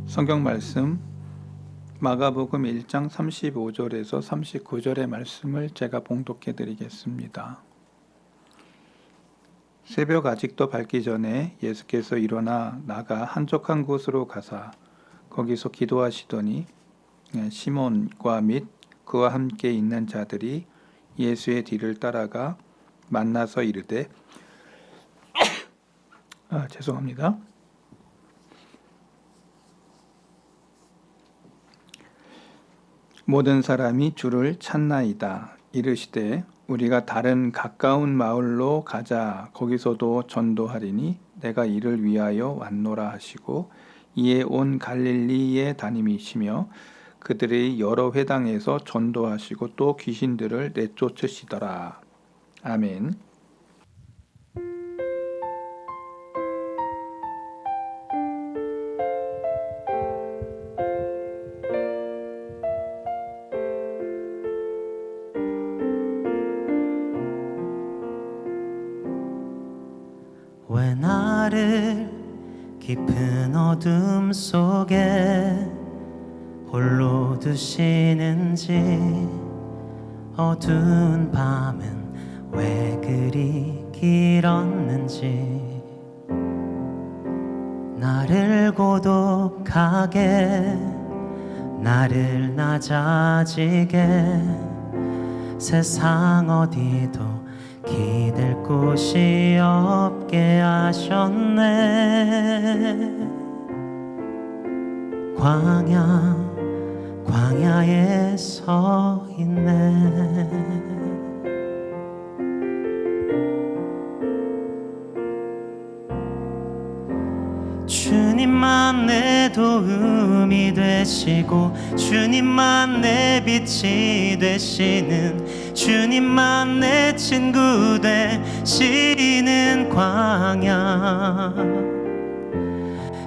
성경 말씀 마가복음 1장 35절에서 39절의 말씀을 제가 봉독해 드리겠습니다. 새벽 아직도 밝기 전에 예수께서 일어나 나가 한적한 곳으로 가사 거기서 기도하시더니 시몬과 및 그와 함께 있는 자들이 예수의 뒤를 따라가 만나서 이르되 죄송합니다. 모든 사람이 주를 찾나이다. 이르시되 우리가 다른 가까운 마을로 가자. 거기서도 전도하리니 내가 이를 위하여 왔노라 하시고 이에 온 갈릴리에 다니시며 그들의 여러 회당에서 전도하시고 또 귀신들을 내쫓으시더라. 아멘. 왜 나를 깊은 어둠 속에 홀로 두시는지, 어두운 밤은 왜 그리 길었는지, 나를 고독하게, 나를 낮아지게 세상 어디도 기댈 곳이 없게 하셨네. 광야에 서 있네. 주님만 내 도움이 되시고 주님만 내 빛이 되시는, 주님만 내 친구 되시는 광야.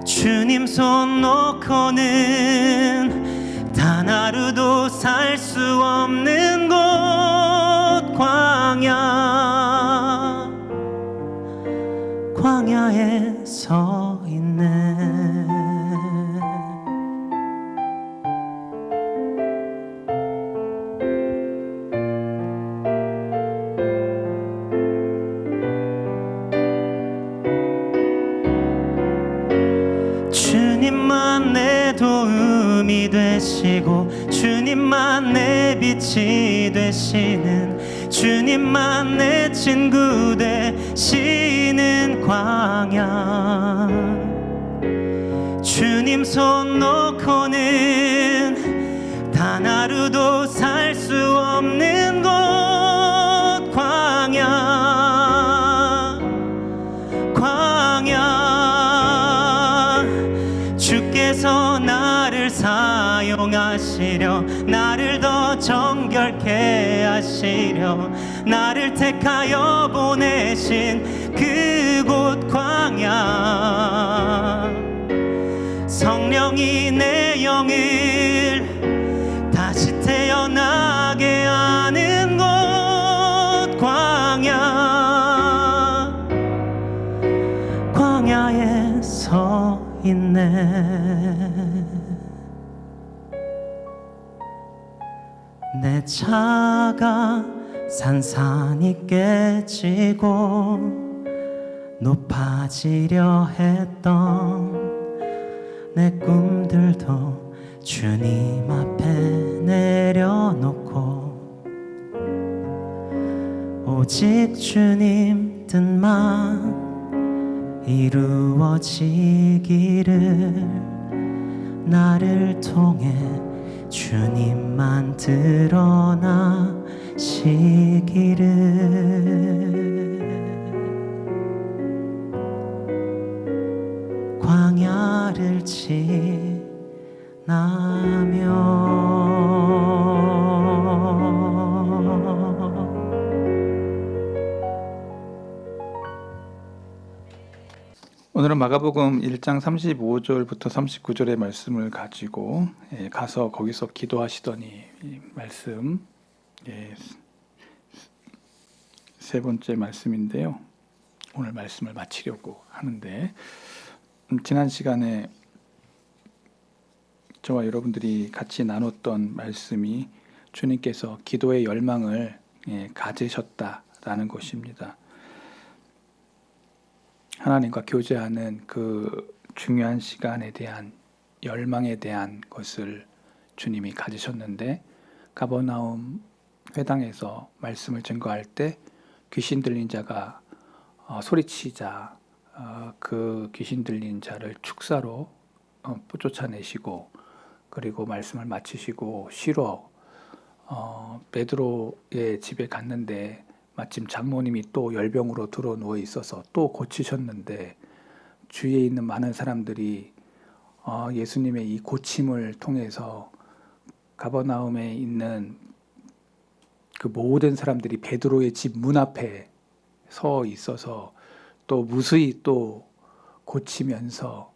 주님 손 놓고는 단 하루도 살 수 없는 곳 광야에 서 있네. 주님만 내 도움이 되시고 주님만 내 빛이 되시는, 주님만 내 친구 되시는 광야. 주님 손 놓고는 단 하루도 살 수 없는 곳 광야. 주께서 나를 사용하시려, 나를 더 정결케 하시려, 나를 택하여 보내신 그곳 광야. 성령이 내 영을 다시 태어나게 하는 곳 광야에 서 있네. 내 차가 산산이 깨지고 높아지려 했던 내 꿈들도 주님 앞에 내려놓고, 오직 주님 뜻만 이루어지기를, 나를 통해 주님만 드러나시기를. 광야를 지나며. 오늘은 마가복음 1장 35절부터 39절의 말씀을 가지고 가서 거기서 기도하시더니 말씀 세 번째 말씀인데요. 오늘 말씀을 마치려고 하는데 지난 시간에 저와 여러분들이 같이 나눴던 말씀이 주님께서 기도의 열망을 가지셨다라는 것입니다. 하나님과 교제하는 그 중요한 시간에 대한 열망에 대한 것을 주님이 가지셨는데, 가버나움 회당에서 말씀을 증거할 때 귀신 들린 자가 소리치자 그 귀신 들린 자를 축사로 쫓아내시고, 그리고 말씀을 마치시고 쉬러 베드로의 집에 갔는데 마침 장모님이 또 열병으로 들어 누워 있어서 또 고치셨는데, 주위에 있는 많은 사람들이 예수님의 이 고침을 통해서 가버나움에 있는 그 모든 사람들이 베드로의 집 문 앞에 서 있어서 또 무수히 또 고치면서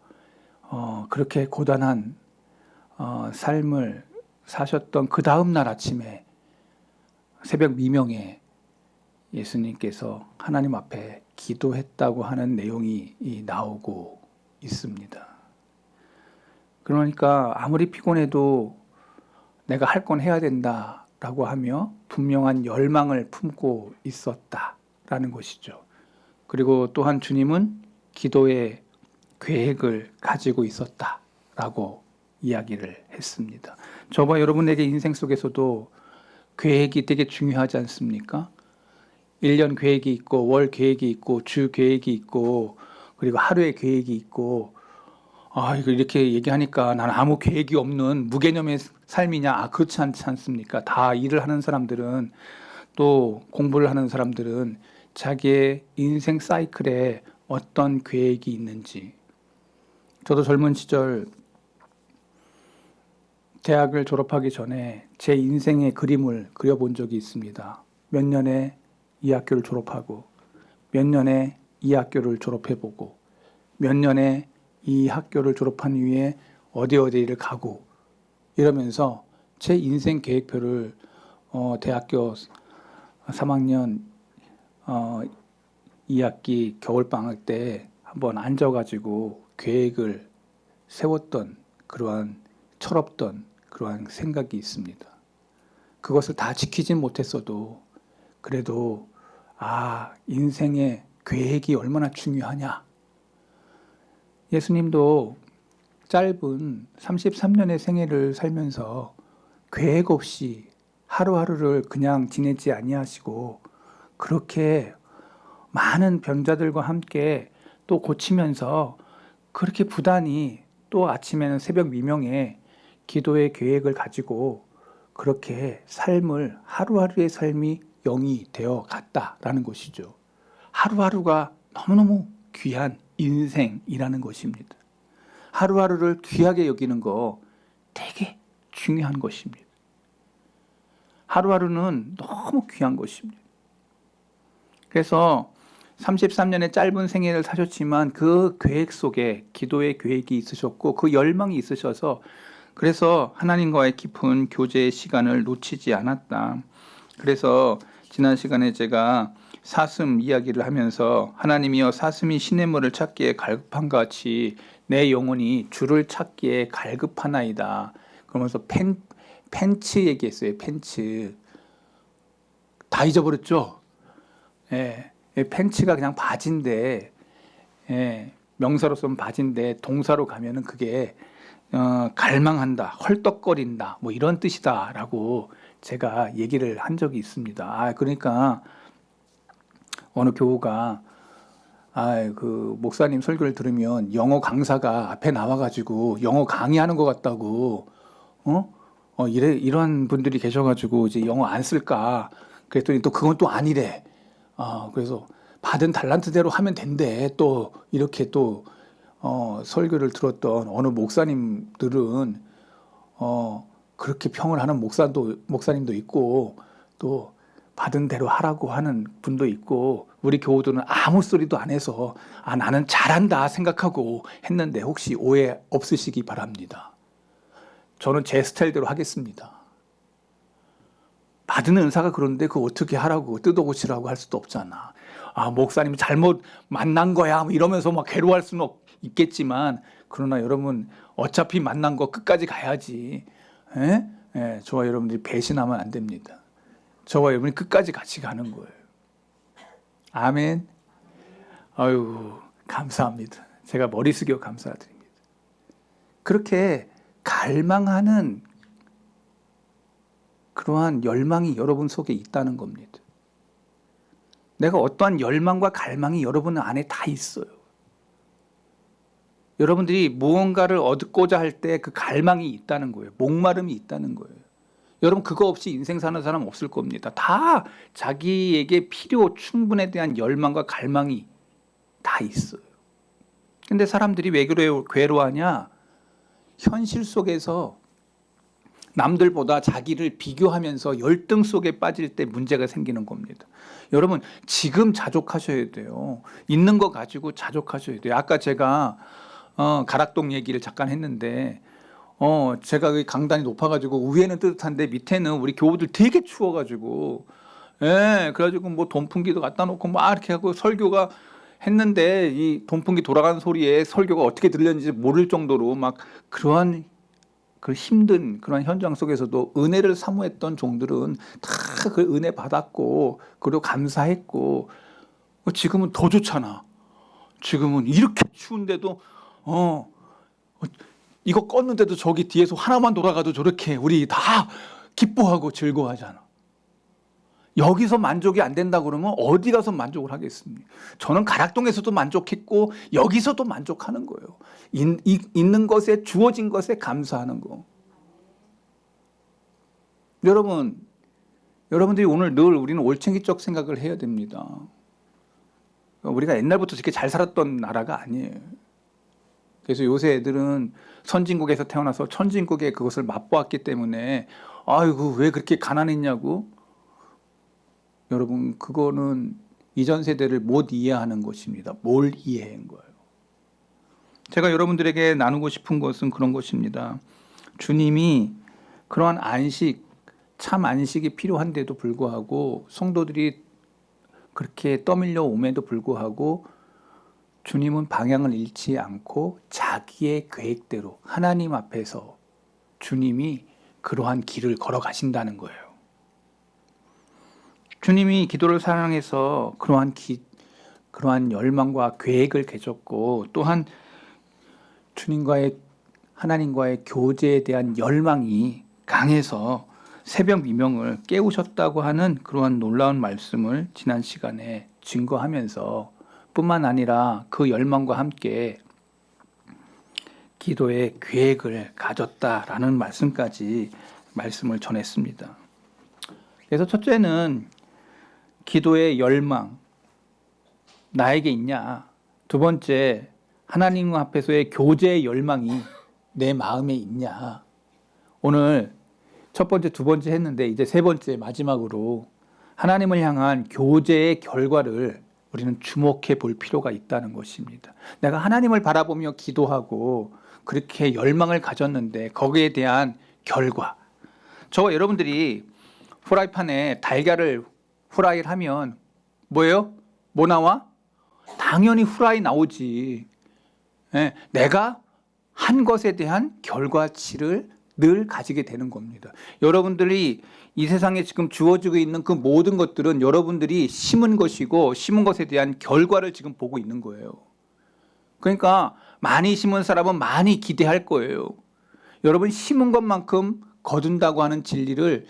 그렇게 고단한 삶을 사셨던 그 다음 날 아침에 새벽 미명에 예수님께서 하나님 앞에 기도했다고 하는 내용이 나오고 있습니다. 그러니까 아무리 피곤해도 내가 할 건 해야 된다라고 하며 분명한 열망을 품고 있었다라는 것이죠. 그리고 또한 주님은 기도의 계획을 가지고 있었다라고 이야기를 했습니다. 저와 여러분에게 인생 속에서도 계획이 되게 중요하지 않습니까? 1년 계획이 있고 월 계획이 있고 주 계획이 있고 그리고 하루의 계획이 있고, 이거 이렇게 얘기하니까 나는 아무 계획이 없는 무개념의 삶이냐? 그렇지 않지 않습니까? 다 일을 하는 사람들은, 또 공부를 하는 사람들은 자기의 인생 사이클에 어떤 계획이 있는지. 저도 젊은 시절 대학을 졸업하기 전에 제 인생의 그림을 그려본 적이 있습니다. 몇 년에 이 학교를 졸업하고, 몇 년에 이 학교를 졸업해보고, 몇 년에 이 학교를 졸업한 이후에 어디를 가고, 이러면서 제 인생 계획표를 대학교 3학년 2학기 겨울방학 때 한번 앉아가지고 계획을 세웠던 그러한 철없던 그러한 생각이 있습니다. 그것을 다 지키진 못했어도 그래도 인생의 계획이 얼마나 중요하냐. 예수님도 짧은 33년의 생애를 살면서 계획 없이 하루하루를 그냥 지내지 아니하시고 그렇게 많은 병자들과 함께 또 고치면서 그렇게 부단히 또 아침에는 새벽 미명에 기도의 계획을 가지고 그렇게 삶을, 하루하루의 삶이 영이 되어 갔다라는 것이죠. 하루하루가 너무너무 귀한 인생이라는 것입니다. 하루하루를 귀하게 여기는 거 되게 중요한 것입니다. 하루하루는 너무 귀한 것입니다. 그래서 33년의 짧은 생애를 사셨지만 그 계획 속에 기도의 계획이 있으셨고 그 열망이 있으셔서, 그래서 하나님과의 깊은 교제의 시간을 놓치지 않았다. 그래서 지난 시간에 제가 사슴 이야기를 하면서 하나님이여 사슴이 시냇물을 찾기에 갈급한 같이 내 영혼이 주를 찾기에 갈급하나이다. 그러면서 팬츠 얘기했어요. 팬츠. 다 잊어버렸죠? 팬츠가 그냥 바지인데, 명사로 쓰면 바지인데 동사로 가면은 그게 갈망한다, 헐떡거린다, 뭐 이런 뜻이다라고 제가 얘기를 한 적이 있습니다. 그러니까 어느 교우가 그 목사님 설교를 들으면 영어 강사가 앞에 나와가지고 영어 강의하는 것 같다고, 이런 분들이 계셔가지고 이제 영어 안 쓸까? 그랬더니 또 그건 또 아니래. 그래서 받은 달란트대로 하면 된대. 또 이렇게 또 설교를 들었던 어느 목사님들은 그렇게 평을 하는 목사님도 있고, 또 받은 대로 하라고 하는 분도 있고, 우리 교우들은 아무 소리도 안 해서 나는 잘한다 생각하고 했는데 혹시 오해 없으시기 바랍니다. 저는 제 스타일대로 하겠습니다. 받은 은사가 그런데 그거 어떻게 하라고 뜯어고치라고 할 수도 없잖아. 목사님이 잘못 만난 거야 뭐 이러면서 막 괴로워할 수는 있겠지만, 그러나 여러분 어차피 만난 거 끝까지 가야지. 예? 예, 저와 여러분들이 배신하면 안 됩니다. 저와 여러분이 끝까지 같이 가는 거예요. 아멘. 아유, 감사합니다. 제가 머리 숙여 감사드립니다. 그렇게 갈망하는 그러한 열망이 여러분 속에 있다는 겁니다. 내가 어떠한 열망과 갈망이 여러분 안에 다 있어요. 여러분들이 무언가를 얻고자 할 때 그 갈망이 있다는 거예요. 목마름이 있다는 거예요. 여러분 그거 없이 인생 사는 사람 없을 겁니다. 다 자기에게 필요 충분에 대한 열망과 갈망이 다 있어요. 근데 사람들이 왜 괴로워하냐? 현실 속에서 남들보다 자기를 비교하면서 열등 속에 빠질 때 문제가 생기는 겁니다. 여러분 지금 자족하셔야 돼요. 있는 거 가지고 자족하셔야 돼요. 아까 제가 가락동 얘기를 잠깐 했는데 제가 그 강단이 높아가지고 위에는 뜨뜻한데 밑에는 우리 교우들 되게 추워가지고 그래가지고 뭐 돈풍기도 갖다 놓고 막 이렇게 하고 설교가 했는데 이 돈풍기 돌아가는 소리에 설교가 어떻게 들렸는지 모를 정도로 막 그러한 그 힘든 그런 현장 속에서도 은혜를 사모했던 종들은 다 그 은혜 받았고 그리고 감사했고 지금은 더 좋잖아. 지금은 이렇게 추운데도 이거 껐는데도 저기 뒤에서 하나만 돌아가도 저렇게 우리 다 기뻐하고 즐거워하잖아. 여기서 만족이 안 된다 그러면 어디 가서 만족을 하겠습니까? 저는 가락동에서도 만족했고 여기서도 만족하는 거예요. 있는 것에 주어진 것에 감사하는 거. 여러분들이 오늘 늘 우리는 올챙이적 생각을 해야 됩니다. 우리가 옛날부터 이렇게 잘 살았던 나라가 아니에요. 그래서 요새 애들은 선진국에서 태어나서 천진국의 그것을 맛보았기 때문에 아이고 왜 그렇게 가난했냐고. 여러분 그거는 이전 세대를 못 이해하는 것입니다. 뭘 이해한 거예요? 제가 여러분들에게 나누고 싶은 것은 그런 것입니다. 주님이 그러한 안식, 참 안식이 필요한데도 불구하고 성도들이 그렇게 떠밀려 옴에도 불구하고 주님은 방향을 잃지 않고 자기의 계획대로 하나님 앞에서 주님이 그러한 길을 걸어가신다는 거예요. 주님이 기도를 사랑해서 그러한 열망과 계획을 가졌고 또한 하나님과의 교제에 대한 열망이 강해서 새벽 미명을 깨우셨다고 하는 그러한 놀라운 말씀을 지난 시간에 증거하면서 뿐만 아니라 그 열망과 함께 기도의 계획을 가졌다라는 말씀을 전했습니다. 그래서 첫째는 기도의 열망, 나에게 있냐? 두 번째, 하나님 앞에서의 교제의 열망이 내 마음에 있냐? 오늘 첫 번째, 두 번째 했는데 이제 세 번째 마지막으로 하나님을 향한 교제의 결과를 우리는 주목해 볼 필요가 있다는 것입니다. 내가 하나님을 바라보며 기도하고 그렇게 열망을 가졌는데 거기에 대한 결과. 저와 여러분들이 프라이팬에 달걀을 후라이를 하면 뭐예요? 뭐 나와? 당연히 후라이 나오지. 내가 한 것에 대한 결과치를 늘 가지게 되는 겁니다. 여러분들이 이 세상에 지금 주어지고 있는 그 모든 것들은 여러분들이 심은 것이고 심은 것에 대한 결과를 지금 보고 있는 거예요. 그러니까 많이 심은 사람은 많이 기대할 거예요. 여러분 심은 것만큼 거둔다고 하는 진리를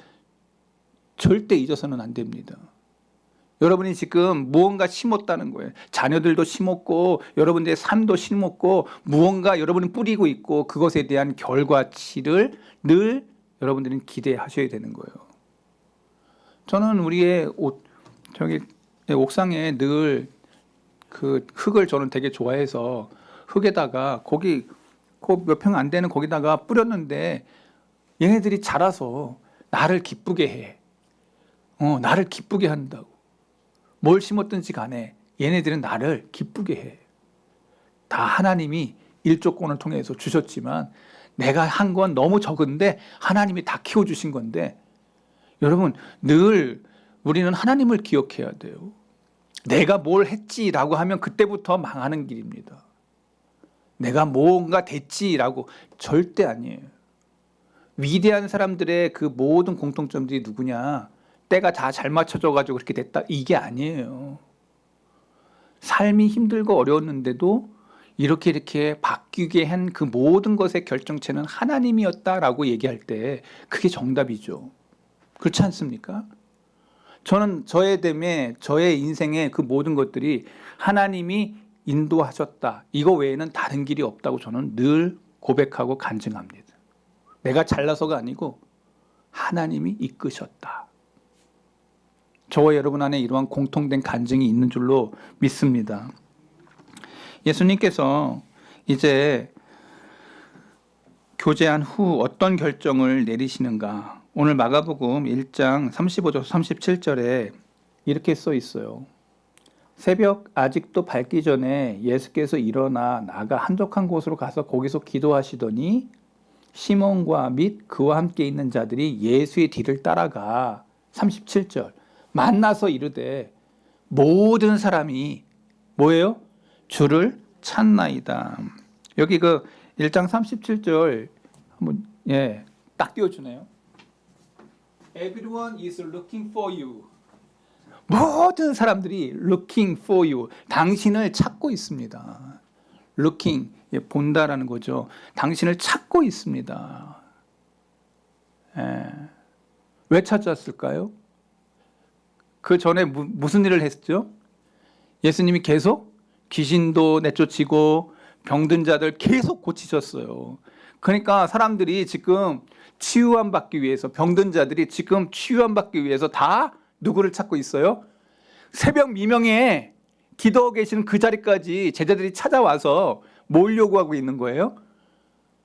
절대 잊어서는 안 됩니다. 여러분이 지금 무언가 심었다는 거예요. 자녀들도 심었고 여러분들의 삶도 심었고 무언가 여러분은 뿌리고 있고 그것에 대한 결과치를 늘 여러분들은 기대하셔야 되는 거예요. 저는 우리의 옥상에 늘 그 흙을 저는 되게 좋아해서 흙에다가 거기 몇 평 안 되는 거기다가 뿌렸는데 얘네들이 자라서 나를 기쁘게 해. 나를 기쁘게 한다고. 뭘 심었든지 간에 얘네들은 나를 기쁘게 해. 다 하나님이 일조권을 통해서 주셨지만 내가 한 건 너무 적은데 하나님이 다 키워주신 건데 여러분 늘 우리는 하나님을 기억해야 돼요. 내가 뭘 했지라고 하면 그때부터 망하는 길입니다. 내가 뭔가 됐지라고. 절대 아니에요. 위대한 사람들의 그 모든 공통점들이 누구냐? 때가 다 잘 맞춰져 가지고 그렇게 됐다. 이게 아니에요. 삶이 힘들고 어려웠는데도 이렇게 바뀌게 한 그 모든 것의 결정체는 하나님이었다라고 얘기할 때 그게 정답이죠. 그렇지 않습니까? 저는 저의 됨에 저의 인생의 그 모든 것들이 하나님이 인도하셨다. 이거 외에는 다른 길이 없다고 저는 늘 고백하고 간증합니다. 내가 잘나서가 아니고 하나님이 이끄셨다. 저와 여러분 안에 이러한 공통된 간증이 있는 줄로 믿습니다. 예수님께서 이제 교제한 후 어떤 결정을 내리시는가? 오늘 마가복음 1장 35절 37절에 이렇게 써 있어요. 새벽 아직도 밝기 전에 예수께서 일어나 나가 한적한 곳으로 가서 거기서 기도하시더니 시몬과 및 그와 함께 있는 자들이 예수의 뒤를 따라가 37절 만나서 이르되 모든 사람이 뭐예요? 주를 찾나이다. 여기 그 1장 37절 한번 딱 띄워주네요. Everyone is looking for you. 모든 사람들이 looking for you. 당신을 찾고 있습니다. looking, 본다라는 거죠. 당신을 찾고 있습니다. 왜 찾았을까요? 그 전에 무슨 일을 했죠? 예수님이 계속 귀신도 내쫓이고 병든 자들 계속 고치셨어요. 그러니까 사람들이 지금 치유함 받기 위해서, 병든 자들이 지금 치유함 받기 위해서 다 누구를 찾고 있어요? 새벽 미명에 기도하고 계시는 그 자리까지 제자들이 찾아와서 뭘 요구하고 있는 거예요?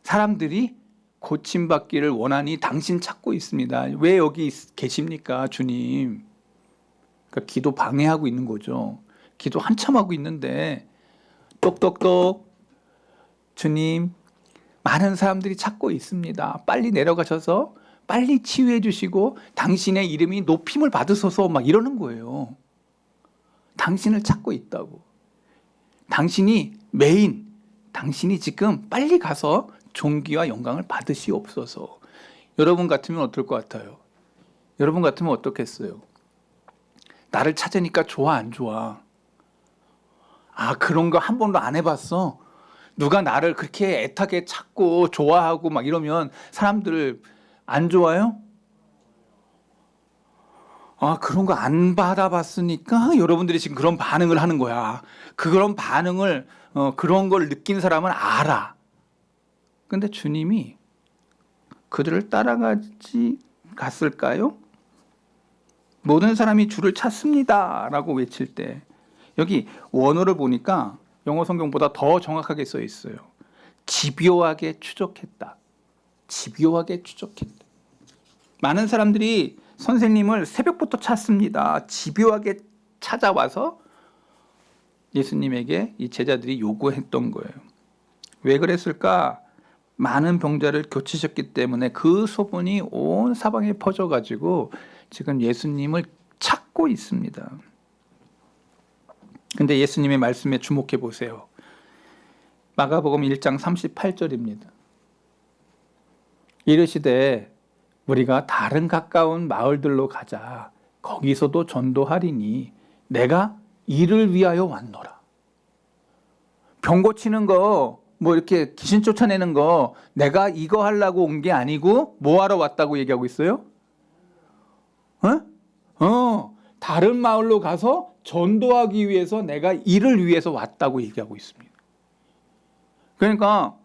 사람들이 고침받기를 원하니 당신 찾고 있습니다. 왜 여기 계십니까, 주님? 그러니까 기도 방해하고 있는 거죠. 기도 한참 하고 있는데 똑똑똑 주님, 많은 사람들이 찾고 있습니다. 빨리 내려가셔서 빨리 치유해 주시고 당신의 이름이 높임을 받으소서 막 이러는 거예요. 당신을 찾고 있다고. 당신이 메인, 당신이 지금 빨리 가서 존귀와 영광을 받으시옵소서. 여러분 같으면 어떨 것 같아요? 여러분 같으면 어떻겠어요? 나를 찾으니까 좋아, 안 좋아? 아, 그런 거 한 번도 안 해봤어? 누가 나를 그렇게 애타게 찾고 좋아하고 막 이러면 사람들 안 좋아요? 아, 그런 거 안 받아봤으니까 여러분들이 지금 그런 반응을 하는 거야. 그런 반응을, 그런 걸 느낀 사람은 알아. 근데 주님이 그들을 따라가지 갔을까요? 모든 사람이 주를 찾습니다 라고 외칠 때 여기 원어를 보니까 영어 성경보다 더 정확하게 써 있어요. 집요하게 추적했다. 집요하게 추적했다. 많은 사람들이 선생님을 새벽부터 찾습니다. 집요하게 찾아와서 예수님에게 이 제자들이 요구했던 거예요. 왜 그랬을까? 많은 병자를 고치셨기 때문에 그 소문이 온 사방에 퍼져가지고 지금 예수님을 찾고 있습니다. 근데 예수님의 말씀에 주목해 보세요. 마가복음 1장 38절입니다. 이르시되 우리가 다른 가까운 마을들로 가자. 거기서도 전도하리니 내가 이를 위하여 왔노라. 병 고치는 거, 뭐 이렇게 귀신 쫓아내는 거 내가 이거 하려고 온 게 아니고 뭐 하러 왔다고 얘기하고 있어요? 다른 마을로 가서 전도하기 위해서 내가 이를 위해서 왔다고 얘기하고 있습니다. 그러니까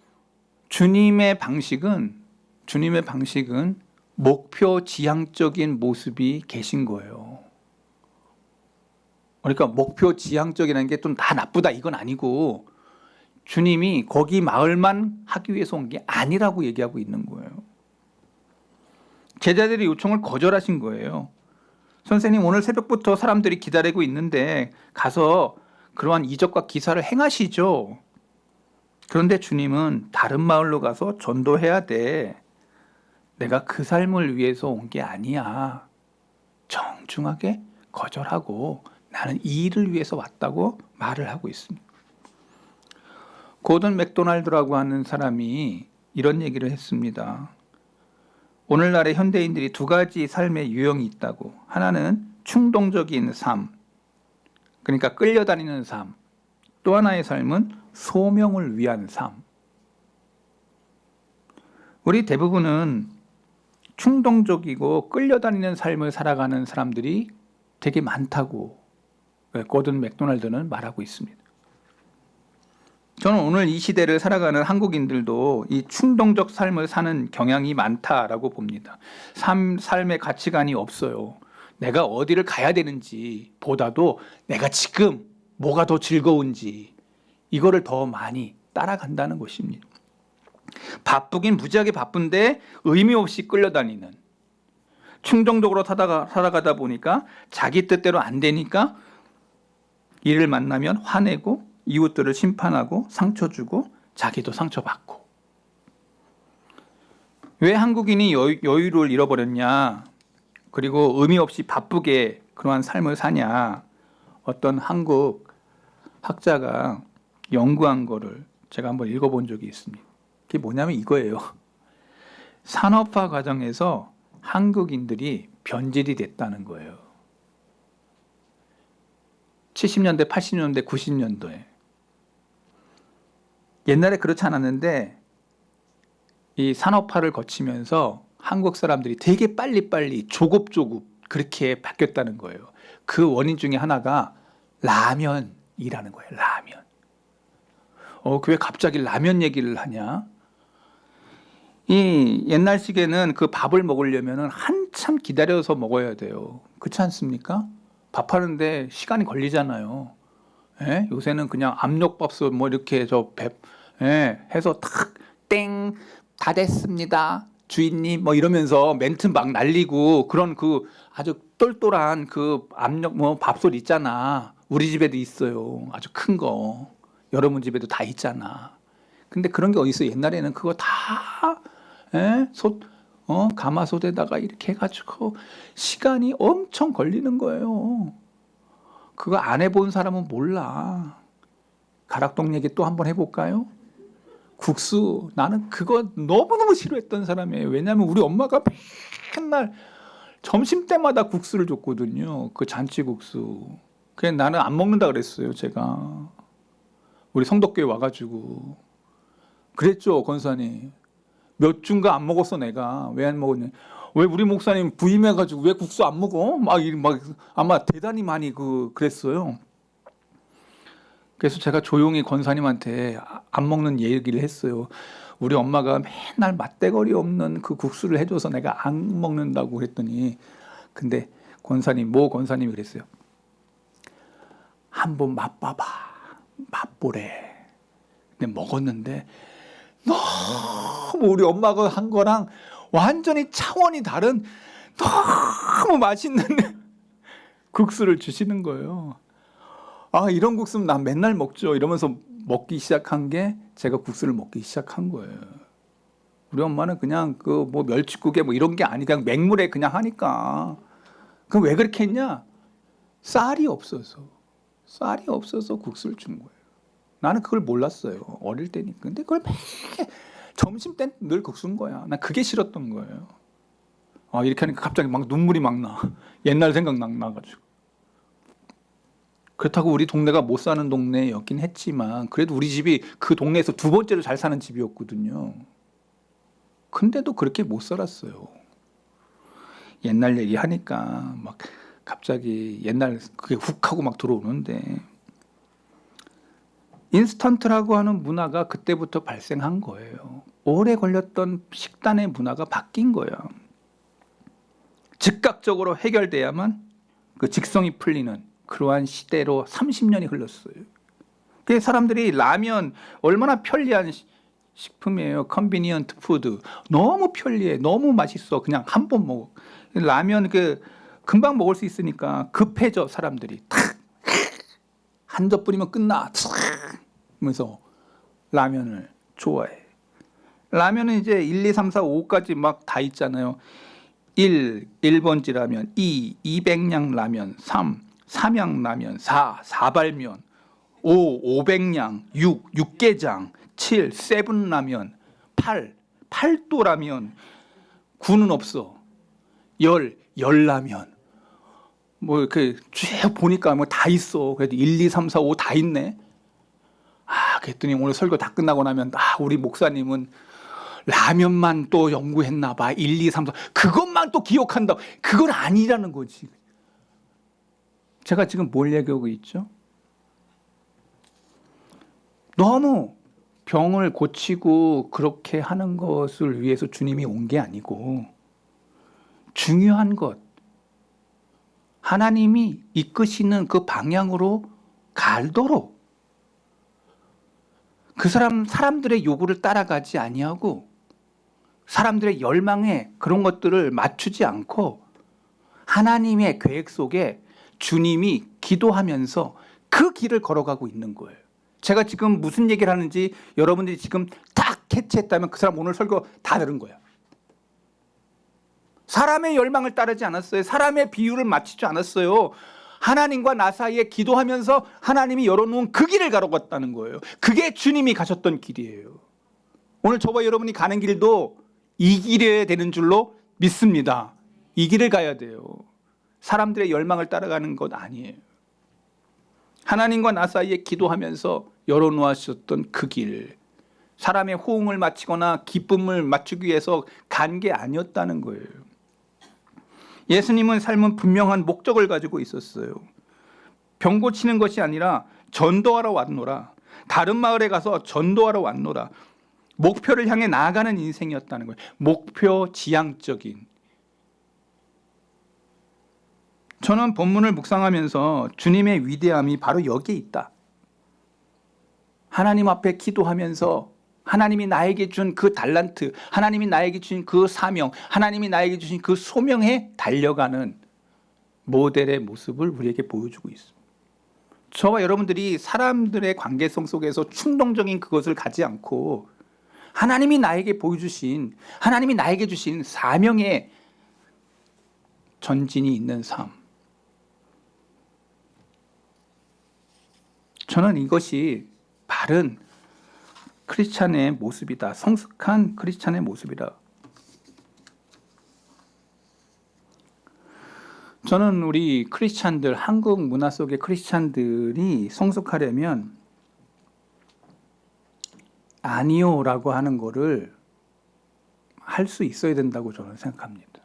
주님의 방식은 목표 지향적인 모습이 계신 거예요. 그러니까 목표 지향적이라는 게 좀 다 나쁘다 이건 아니고 주님이 거기 마을만 하기 위해서 온 게 아니라고 얘기하고 있는 거예요. 제자들의 요청을 거절하신 거예요. 선생님, 오늘 새벽부터 사람들이 기다리고 있는데 가서 그러한 이적과 기사를 행하시죠. 그런데 주님은 다른 마을로 가서 전도해야 돼. 내가 그 삶을 위해서 온 게 아니야. 정중하게 거절하고 나는 이 일을 위해서 왔다고 말을 하고 있습니다. 고든 맥도날드라고 하는 사람이 이런 얘기를 했습니다. 오늘날의 현대인들이 두 가지 삶의 유형이 있다고. 하나는 충동적인 삶, 그러니까 끌려다니는 삶. 또 하나의 삶은 소명을 위한 삶. 우리 대부분은 충동적이고 끌려다니는 삶을 살아가는 사람들이 되게 많다고 고든 맥도날드는 말하고 있습니다. 저는 오늘 이 시대를 살아가는 한국인들도 이 충동적 삶을 사는 경향이 많다라고 봅니다. 삶의 가치관이 없어요. 내가 어디를 가야 되는지 보다도 내가 지금 뭐가 더 즐거운지 이거를 더 많이 따라간다는 것입니다. 바쁘긴 무지하게 바쁜데 의미 없이 끌려다니는, 충동적으로 살아가다 보니까 자기 뜻대로 안 되니까 이를 만나면 화내고 이웃들을 심판하고 상처 주고 자기도 상처받고. 왜 한국인이 여유를 잃어버렸냐, 그리고 의미 없이 바쁘게 그러한 삶을 사냐, 어떤 한국 학자가 연구한 거를 제가 한번 읽어본 적이 있습니다. 그게 뭐냐면 이거예요. 산업화 과정에서 한국인들이 변질이 됐다는 거예요. 70년대, 80년대, 90년도에. 옛날에 그렇지 않았는데 이 산업화를 거치면서 한국 사람들이 되게 빨리빨리 조급조급 그렇게 바뀌었다는 거예요. 그 원인 중에 하나가 라면이라는 거예요. 라면. 왜 갑자기 라면 얘기를 하냐? 이 옛날식에는 그 밥을 먹으려면 한참 기다려서 먹어야 돼요. 그렇지 않습니까? 밥하는데 시간이 걸리잖아요. 예? 요새는 그냥 압력밥솥 뭐 이렇게 해서 탁 땡 다 됐습니다 주인님 뭐 이러면서 멘트 막 날리고 그런 그 아주 똘똘한 그 압력 뭐 밥솥 있잖아. 우리 집에도 있어요. 아주 큰 거. 여러분 집에도 다 있잖아. 근데 그런 게 어디 있어? 옛날에는 그거 다 가마솥에다가 이렇게 해가지고 시간이 엄청 걸리는 거예요. 그거 안 해본 사람은 몰라. 가락동 얘기 또 한번 해볼까요? 국수. 나는 그거 너무너무 싫어했던 사람이에요. 왜냐하면 우리 엄마가 맨날 점심 때마다 국수를 줬거든요. 그 잔치국수. 그냥 나는 안 먹는다 그랬어요. 제가 우리 성덕교회 와가지고 그랬죠. 권사님 몇 주인가 안 먹었어. 내가 왜 안 먹었냐, 왜 우리 목사님 부임해가지고 왜 국수 안 먹어? 막 아마 대단히 많이 그랬어요. 그래서 제가 조용히 권사님한테 안 먹는 얘기를 했어요. 우리 엄마가 맨날 맛대거리 없는 그 국수를 해줘서 내가 안 먹는다고 그랬더니, 근데 모 권사님이 그랬어요. 한번 맛봐봐. 맛보래. 근데 먹었는데 너무 우리 엄마가 한 거랑 완전히 차원이 다른 너무 맛있는 국수를 주시는 거예요. 이런 국수는 난 맨날 먹죠. 이러면서 먹기 시작한 게 제가 국수를 먹기 시작한 거예요. 우리 엄마는 그냥 그 뭐 멸치국에 뭐 이런 게 아니 그냥 맹물에 그냥 하니까. 그럼 왜 그렇게 했냐? 쌀이 없어서 국수를 준 거예요. 나는 그걸 몰랐어요. 어릴 때니까. 근데 그걸 매일 점심 때 늘 국수인 거야. 난 그게 싫었던 거예요. 이렇게 하니까 갑자기 막 눈물이 막 나. 옛날 생각 나가지고. 그렇다고 우리 동네가 못 사는 동네였긴 했지만 그래도 우리 집이 그 동네에서 두 번째로 잘 사는 집이었거든요. 근데도 그렇게 못 살았어요. 옛날 얘기하니까 막 갑자기 옛날 그게 훅 하고 막 들어오는데, 인스턴트라고 하는 문화가 그때부터 발생한 거예요. 오래 걸렸던 식단의 문화가 바뀐 거예요. 즉각적으로 해결돼야만 그 직성이 풀리는 그러한 시대로 30년이 흘렀어요. 그 사람들이 라면 얼마나 편리한 식품이에요. 컨비니언트 푸드. 너무 편리해. 너무 맛있어. 그냥 한 번 먹어. 라면 금방 먹을 수 있으니까 급해져 사람들이. 탁! 한 젓 뿌리면 끝나. 그래서 라면을 좋아해. 라면은 이제 1, 2, 3, 4, 5까지 막 다 있잖아요. 1, 1번지 라면, 2, 200냥 라면, 3, 삼양라면, 4, 사발면. 5, 500냥, 6, 육개장, 7, 세븐라면, 8, 팔도라면, 9는 없어. 10, 열라면. 뭐 이렇게 쭉 보니까 뭐 다 있어. 그래도 1, 2, 3, 4, 5 다 있네. 그랬더니 오늘 설교 다 끝나고 나면 우리 목사님은 라면만 또 연구했나 봐. 1, 2, 3, 4. 그것만 또 기억한다. 그건 아니라는 거지. 제가 지금 뭘 얘기하고 있죠? 너무 병을 고치고 그렇게 하는 것을 위해서 주님이 온 게 아니고 중요한 것, 하나님이 이끄시는 그 방향으로 가도록 그 사람들의 요구를 따라가지 아니하고 사람들의 열망에 그런 것들을 맞추지 않고 하나님의 계획 속에 주님이 기도하면서 그 길을 걸어가고 있는 거예요. 제가 지금 무슨 얘기를 하는지 여러분들이 지금 딱 캐치했다면 그 사람 오늘 설교 다 들은 거야. 사람의 열망을 따르지 않았어요. 사람의 비유를 맞추지 않았어요. 하나님과 나 사이에 기도하면서 하나님이 열어놓은 그 길을 걸어갔다는 거예요. 그게 주님이 가셨던 길이에요. 오늘 저와 여러분이 가는 길도 이 길이어야 되는 줄로 믿습니다. 이 길을 가야 돼요. 사람들의 열망을 따라가는 것 아니에요. 하나님과 나 사이에 기도하면서 열어놓으셨던 그 길, 사람의 호응을 맞추거나 기쁨을 맞추기 위해서 간 게 아니었다는 거예요. 예수님은 삶은 분명한 목적을 가지고 있었어요. 병 고치는 것이 아니라 전도하러 왔노라. 다른 마을에 가서 전도하러 왔노라. 목표를 향해 나아가는 인생이었다는 거예요. 목표 지향적인. 저는 본문을 묵상하면서 주님의 위대함이 바로 여기에 있다. 하나님 앞에 기도하면서 하나님이 나에게 준 그 달란트, 하나님이 나에게 주신 그 사명, 하나님이 나에게 주신 그 소명에 달려가는 모델의 모습을 우리에게 보여주고 있습니다. 저와 여러분들이 사람들의 관계성 속에서 충동적인 그것을 가지 않고 하나님이 나에게 보여주신, 하나님이 나에게 주신 사명의 전진이 있는 삶. 저는 이것이 바른 크리스찬의 모습이다. 성숙한 크리스찬의 모습이다. 저는 우리 크리스찬들, 한국 문화 속의 크리스찬들이 성숙하려면 아니요라고 하는 거를 할 수 있어야 된다고 저는 생각합니다.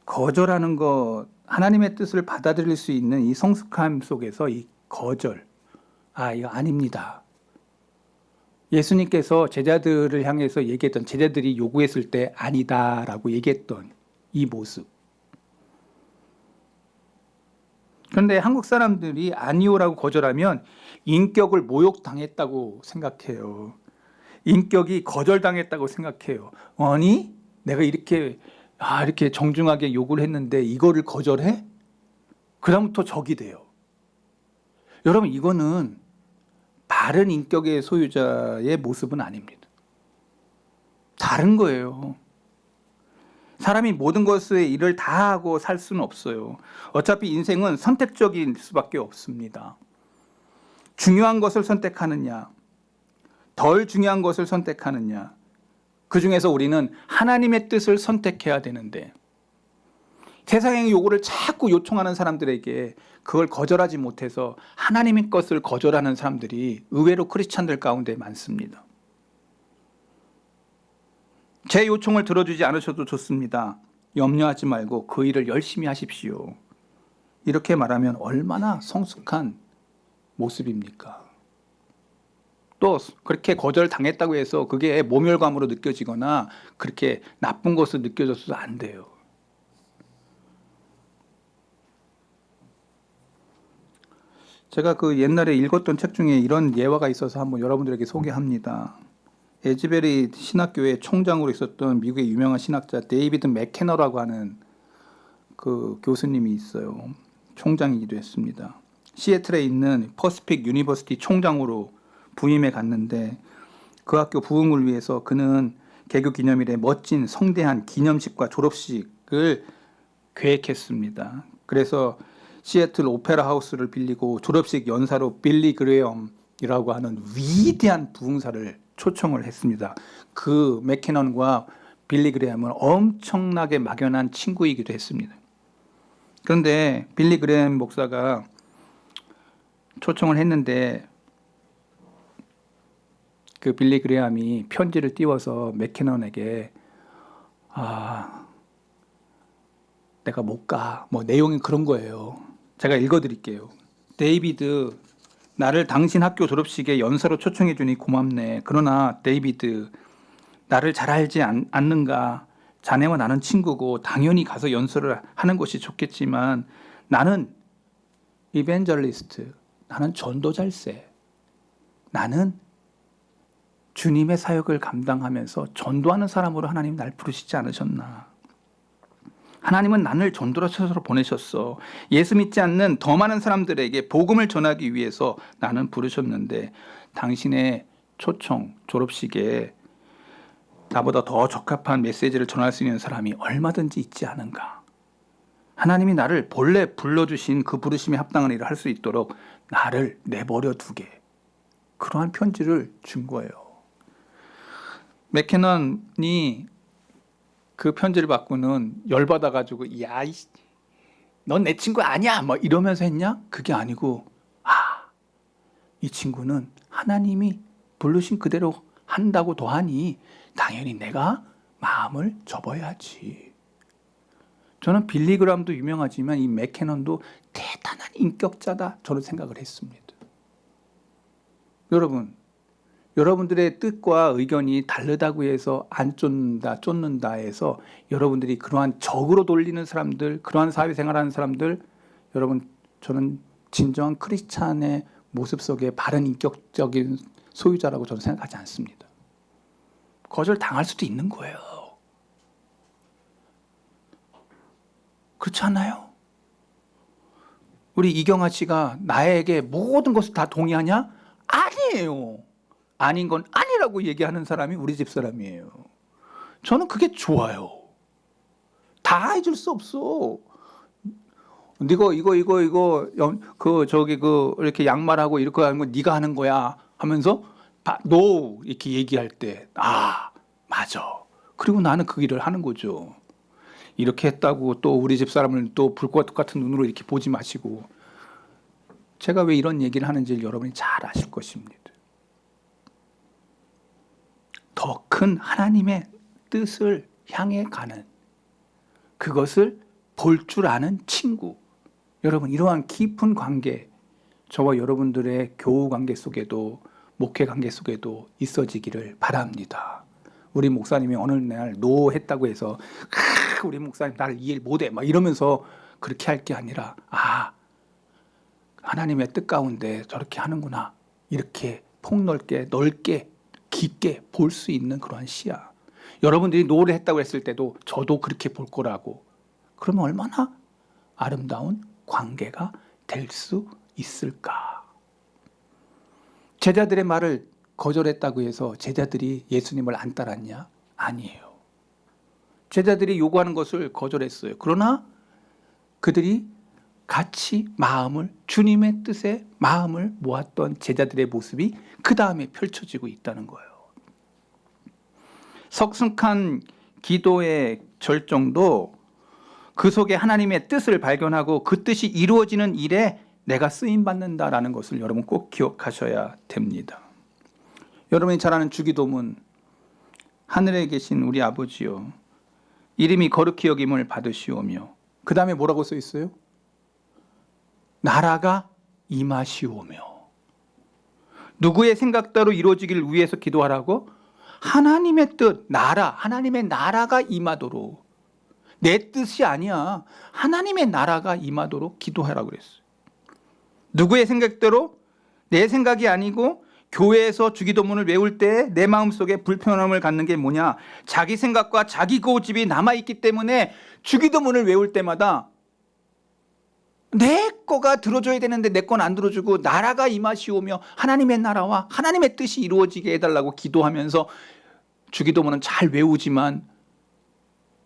거절하는 것, 하나님의 뜻을 받아들일 수 있는 이 성숙함 속에서 이 거절, 이거 아닙니다. 예수님께서 제자들을 향해서 얘기했던, 제자들이 요구했을 때 아니다라고 얘기했던 이 모습. 그런데 한국 사람들이 아니오라고 거절하면 인격을 모욕당했다고 생각해요. 인격이 거절당했다고 생각해요. 아니, 내가 이렇게 정중하게 요구를 했는데 이거를 거절해? 그다음부터 적이 돼요. 여러분, 이거는 바른 인격의 소유자의 모습은 아닙니다. 다른 거예요. 사람이 모든 것의 일을 다 하고 살 수는 없어요. 어차피 인생은 선택적인 수밖에 없습니다. 중요한 것을 선택하느냐, 덜 중요한 것을 선택하느냐, 그 중에서 우리는 하나님의 뜻을 선택해야 되는데 세상의 요구를 자꾸 요청하는 사람들에게 그걸 거절하지 못해서 하나님의 것을 거절하는 사람들이 의외로 크리스찬들 가운데 많습니다. 제 요청을 들어주지 않으셔도 좋습니다. 염려하지 말고 그 일을 열심히 하십시오. 이렇게 말하면 얼마나 성숙한 모습입니까? 또 그렇게 거절당했다고 해서 그게 모멸감으로 느껴지거나 그렇게 나쁜 것으로 느껴져서도 안 돼요. 제가 그 옛날에 읽었던 책 중에 이런 예화가 있어서 한번 여러분들에게 소개합니다. 에즈베리 신학교의 총장으로 있었던 미국의 유명한 신학자 데이비드 맥케너라고 하는 그 교수님이 있어요. 총장이기도 했습니다. 시애틀에 있는 퍼시픽 유니버시티 총장으로 부임해 갔는데 그 학교 부흥을 위해서 그는 개교 기념일에 멋진 성대한 기념식과 졸업식을 계획했습니다. 그래서 시애틀 오페라 하우스를 빌리고 졸업식 연사로 빌리 그레엄이라고 하는 위대한 부흥사를 초청을 했습니다. 그 맥캐넌과 빌리 그레엄은 엄청나게 막연한 친구이기도 했습니다. 그런데 빌리 그레엄 목사가 초청을 했는데 그 빌리 그레엄이 편지를 띄워서 맥캐넌에게 내가 못 가. 뭐 내용이 그런 거예요. 제가 읽어드릴게요. 데이비드, 나를 당신 학교 졸업식에 연사로 초청해 주니 고맙네. 그러나 데이비드, 나를 잘 알지 않는가? 자네와 나는 친구고 당연히 가서 연설을 하는 것이 좋겠지만 나는 이벤저리스트, 나는 전도자일세. 나는 주님의 사역을 감당하면서 전도하는 사람으로 하나님 날 부르시지 않으셨나? 하나님은 나를 전도자로 보내셨어. 예수 믿지 않는 더 많은 사람들에게 복음을 전하기 위해서 나는 부르셨는데 당신의 초청 졸업식에 나보다 더 적합한 메시지를 전할 수 있는 사람이 얼마든지 있지 않은가. 하나님이 나를 본래 불러주신 그 부르심에 합당한 일을 할 수 있도록 나를 내버려 두게. 그러한 편지를 준 거예요. 맥캐넌이 그 편지를 받고는 열받아가지고 넌 내 친구 아니야 뭐 이러면서 했냐? 그게 아니고 이 친구는 하나님이 부르신 그대로 한다고 더하니 당연히 내가 마음을 접어야지. 저는 빌리 그람도 유명하지만 이 맥캐넌도 대단한 인격자다 저는 생각을 했습니다. 여러분들의 뜻과 의견이 다르다고 해서 안 쫓는다 해서 여러분들이 그러한 적으로 돌리는 사람들, 그러한 사회생활하는 사람들, 여러분 저는 진정한 크리스찬의 모습 속에 바른 인격적인 소유자라고 저는 생각하지 않습니다. 거절 당할 수도 있는 거예요. 그렇지 않아요? 우리 이경아 씨가 나에게 모든 것을 다 동의하냐? 아니에요. 아닌 건 아니라고 얘기하는 사람이 우리 집 사람이에요. 저는 그게 좋아요. 다 해줄 수 없어. 네가 이거 이렇게 양말하고 이렇게 하는 거 네가 하는 거야 하면서 너 이렇게 얘기할 때 맞아. 그리고 나는 그 일을 하는 거죠. 이렇게 했다고 또 우리 집 사람을 또 불과 똑같은 눈으로 이렇게 보지 마시고. 제가 왜 이런 얘기를 하는지 여러분이 잘 아실 것입니다. 더 큰 하나님의 뜻을 향해 가는 그것을 볼 줄 아는 친구. 여러분 이러한 깊은 관계 저와 여러분들의 교우 관계 속에도 목회 관계 속에도 있어지기를 바랍니다. 우리 목사님이 어느 날 노했다고 해서 우리 목사님 나를 이해 못해 막 이러면서 그렇게 할 게 아니라 하나님의 뜻 가운데 저렇게 하는구나. 이렇게 폭넓게 넓게 깊게 볼 수 있는 그러한 시야. 여러분들이 노를 했다고 했을 때도 저도 그렇게 볼 거라고. 그러면 얼마나 아름다운 관계가 될 수 있을까? 제자들의 말을 거절했다고 해서 제자들이 예수님을 안 따랐냐? 아니에요. 제자들이 요구하는 것을 거절했어요. 그러나 그들이 같이 주님의 뜻에 마음을 모았던 제자들의 모습이 그 다음에 펼쳐지고 있다는 거예요. 성숙한 기도의 절정도 그 속에 하나님의 뜻을 발견하고 그 뜻이 이루어지는 일에 내가 쓰임받는다라는 것을 여러분 꼭 기억하셔야 됩니다. 여러분이 잘 아는 주기도문, 하늘에 계신 우리 아버지요 이름이 거룩히 여김을 받으시오며, 그 다음에 뭐라고 써 있어요? 나라가 임하시오며. 누구의 생각대로 이루어지기를 위해서 기도하라고? 하나님의 뜻, 하나님의 나라가 임하도록. 내 뜻이 아니야. 하나님의 나라가 임하도록 기도하라고 그랬어요. 누구의 생각대로? 내 생각이 아니고 교회에서 주기도문을 외울 때 내 마음속에 불편함을 갖는 게 뭐냐? 자기 생각과 자기 고집이 남아있기 때문에 주기도문을 외울 때마다 내 거가 들어줘야 되는데 내 건 안 들어주고 나라가 임하시오며 하나님의 나라와 하나님의 뜻이 이루어지게 해달라고 기도하면서 주기도문은 잘 외우지만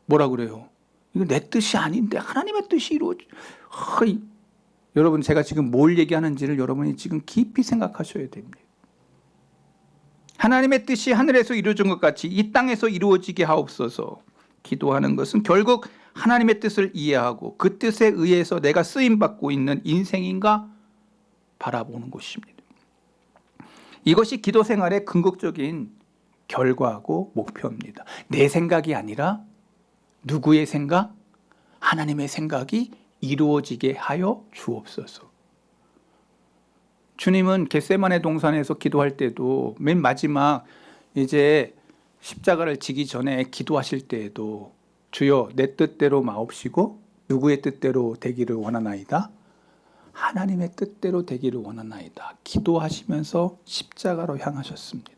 뭐라 그래요? 이거 내 뜻이 아닌데 하나님의 뜻이 여러분 제가 지금 뭘 얘기하는지를 여러분이 지금 깊이 생각하셔야 됩니다. 하나님의 뜻이 하늘에서 이루어진 것 같이 이 땅에서 이루어지게 하옵소서. 기도하는 것은 결국 하나님의 뜻을 이해하고 그 뜻에 의해서 내가 쓰임받고 있는 인생인가 바라보는 것입니다. 이것이 기도 생활의 궁극적인 결과하고 목표입니다. 내 생각이 아니라 누구의 생각? 하나님의 생각이 이루어지게 하여 주옵소서. 주님은 겟세마네 동산에서 기도할 때도 맨 마지막 이제 십자가를 지기 전에 기도하실 때에도 주여 내 뜻대로 마옵시고 누구의 뜻대로 되기를 원하나이다. 하나님의 뜻대로 되기를 원하나이다. 기도하시면서 십자가로 향하셨습니다.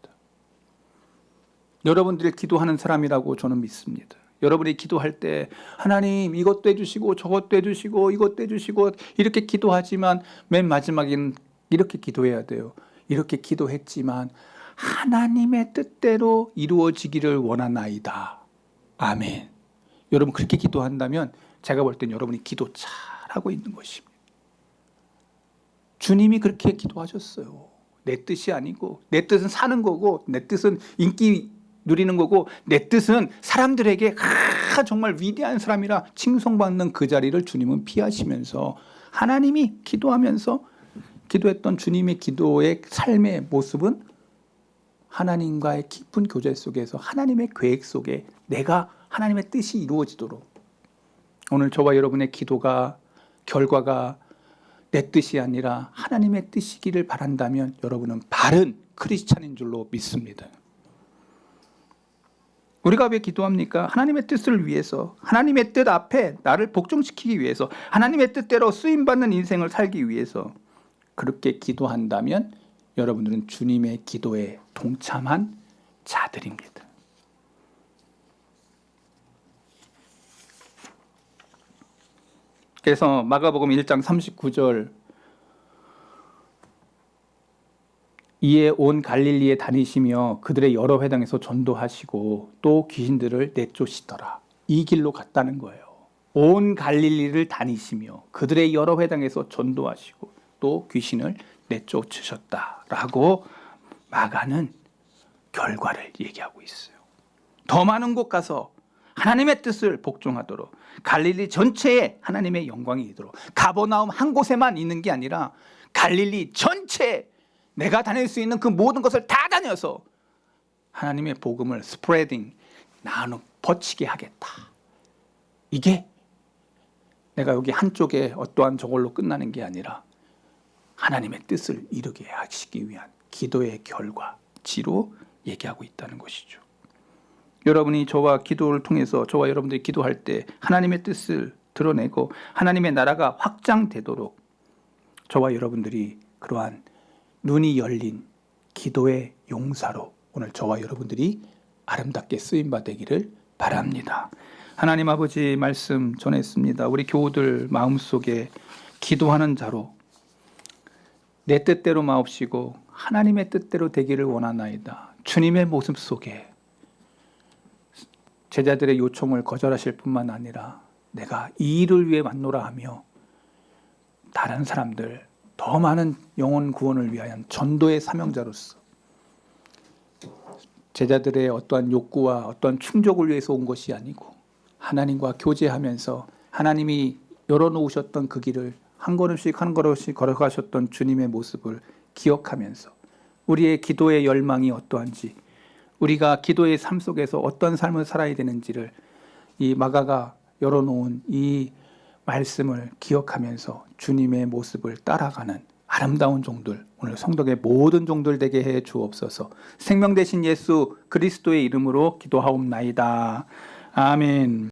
여러분들이 기도하는 사람이라고 저는 믿습니다. 여러분이 기도할 때 하나님 이것도 해주시고 저것도 해주시고 이것도 해주시고 이렇게 기도하지만 맨 마지막에는 이렇게 기도해야 돼요. 이렇게 기도했지만 하나님의 뜻대로 이루어지기를 원하나이다. 아멘. 여러분 그렇게 기도한다면 제가 볼 땐 여러분이 기도 잘하고 있는 것입니다. 주님이 그렇게 기도하셨어요. 내 뜻이 아니고 내 뜻은 사는 거고 내 뜻은 인기 누리는 거고 내 뜻은 사람들에게 정말 위대한 사람이라 칭송받는 그 자리를 주님은 피하시면서 하나님이 기도하면서 기도했던 주님의 기도의 삶의 모습은 하나님과의 깊은 교제 속에서 하나님의 계획 속에 내가 하나님의 뜻이 이루어지도록 오늘 저와 여러분의 기도가 결과가 내 뜻이 아니라 하나님의 뜻이기를 바란다면 여러분은 바른 크리스찬인 줄로 믿습니다. 우리가 왜 기도합니까? 하나님의 뜻을 위해서, 하나님의 뜻 앞에 나를 복종시키기 위해서, 하나님의 뜻대로 쓰임받는 인생을 살기 위해서 그렇게 기도한다면 여러분들은 주님의 기도에 동참한 자들입니다. 그래서 마가복음 1장 39절 이에 온 갈릴리에 다니시며 그들의 여러 회당에서 전도하시고 또 귀신들을 내쫓으시더라. 이 길로 갔다는 거예요. 온 갈릴리를 다니시며 그들의 여러 회당에서 전도하시고 또 귀신을 내쫓으셨다라고 마가는 결과를 얘기하고 있어요. 더 많은 곳 가서 하나님의 뜻을 복종하도록 갈릴리 전체에 하나님의 영광이 이도록 가버나움 한 곳에만 있는 게 아니라 갈릴리 전체에 내가 다닐 수 있는 그 모든 것을 다 다녀서 하나님의 복음을 스프레딩 나누 퍼치게 하겠다. 이게 내가 여기 한쪽에 어떠한 저걸로 끝나는 게 아니라 하나님의 뜻을 이루게 하시기 위한 기도의 결과지로 얘기하고 있다는 것이죠. 여러분이 저와 기도를 통해서 저와 여러분들이 기도할 때 하나님의 뜻을 드러내고 하나님의 나라가 확장되도록 저와 여러분들이 그러한 눈이 열린 기도의 용사로 오늘 저와 여러분들이 아름답게 쓰임받기를 바랍니다. 하나님 아버지 말씀 전했습니다. 우리 교우들 마음속에 기도하는 자로 내 뜻대로 마옵시고 하나님의 뜻대로 되기를 원하나이다. 주님의 모습 속에 제자들의 요청을 거절하실 뿐만 아니라 내가 이 일을 위해 왔노라 하며 다른 사람들 더 많은 영혼 구원을 위하여 전도의 사명자로서 제자들의 어떠한 욕구와 어떠한 충족을 위해서 온 것이 아니고 하나님과 교제하면서 하나님이 열어놓으셨던 그 길을 한 걸음씩 한 걸음씩 걸어가셨던 주님의 모습을 기억하면서 우리의 기도의 열망이 어떠한지 우리가 기도의 삶 속에서 어떤 삶을 살아야 되는지를 이 마가가 열어놓은 이 말씀을 기억하면서 주님의 모습을 따라가는 아름다운 종들 오늘 성덕의 모든 종들 되게 해 주옵소서. 생명 되신 예수 그리스도의 이름으로 기도하옵나이다. 아멘.